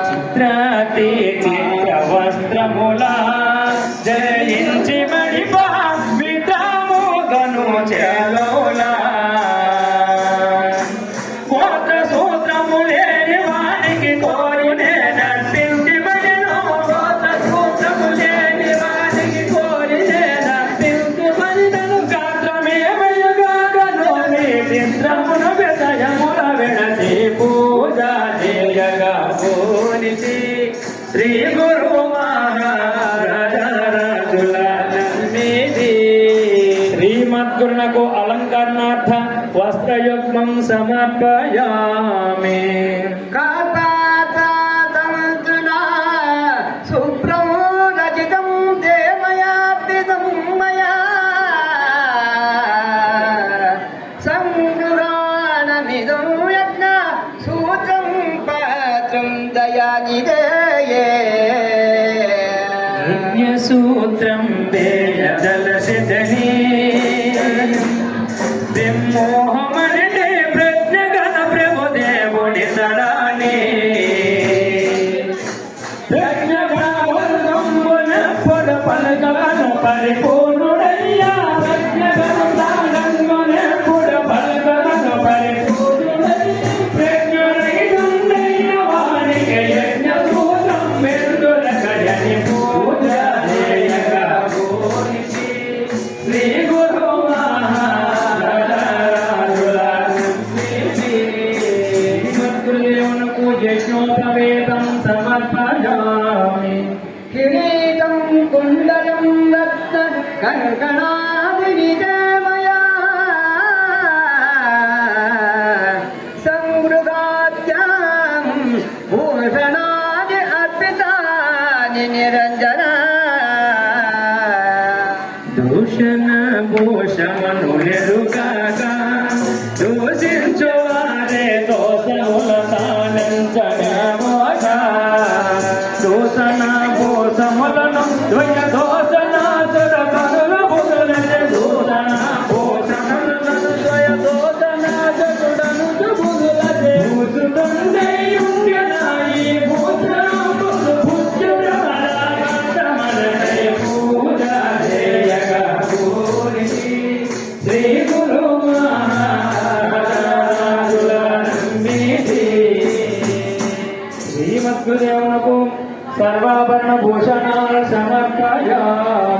చిత్రాతి చిత్ర వస్త్రములా జయించి మడిపా విద్రాము గను చేలోలా గోత్ర సూత్రము లేని వానికి కోరినే నర్పించి మడిలో గోత్ర సూత్రము లేని వానికి కోరినే నర్పించి మడిదను గాత్రమేమయగాగను నీ చిత్రమును విదయముల విడచి పూజ చేయగా పూనిచి శ్రీ గురు మహారాజుల నమ్మిది శ్రీమద్గురునకు అలంకరణార్థ వస్త్రయుగ్మం సమర్పయామి. శుభ్రము రచితం దేమయార్పితం మయా సంపురాణమిదం యజ్ఞ సూత్రం పాత్రం దయానిదేయే యజ్ఞసూత్రం వేయదలసిదని విమోహమని ప్రజ్ఞగణ ప్రభుదేవుని తడాని ప్రజ్ఞగణ పలకలను పరిపూర్ణుడయ్యా ప్రజ్ఞగణ పలకలను పరిపూర్ణుడయ్యా ప్రజ్ఞ వానికి యజ్ఞ సూత్రం వెందుల కడని పూజ చేయగా పూనిచి శ్రీ గురు మహారాజుల దేవునకు యజ్ఞోపవేదం సమర్పయామి. కిరీటం కుండలం రత్న కంకణాదివిజయమయా సంవృగాద్యాం భూషణాది అర్పితాని నిరంజన దూషణ భూషమను ఎరుగాగా దూషించు వారే దోషముల తానించగమోగా దూషణ భూషములను ద్వయ దోషణాసుర కనుల బుధులనే దూషణ భూషణములను ద్వయ దోషణాసురుడను బుధులనే భూషుడుండే యుంగనాయి భూషణములు భుజుడమరగమరై పూజ చేయగా పూనిచి శ్రీ గురు మహారాజుల నమ్మిది శ్రీమద్గురుదేవునకు సర్వాభరణ భూషణాలు సమర్పయామి.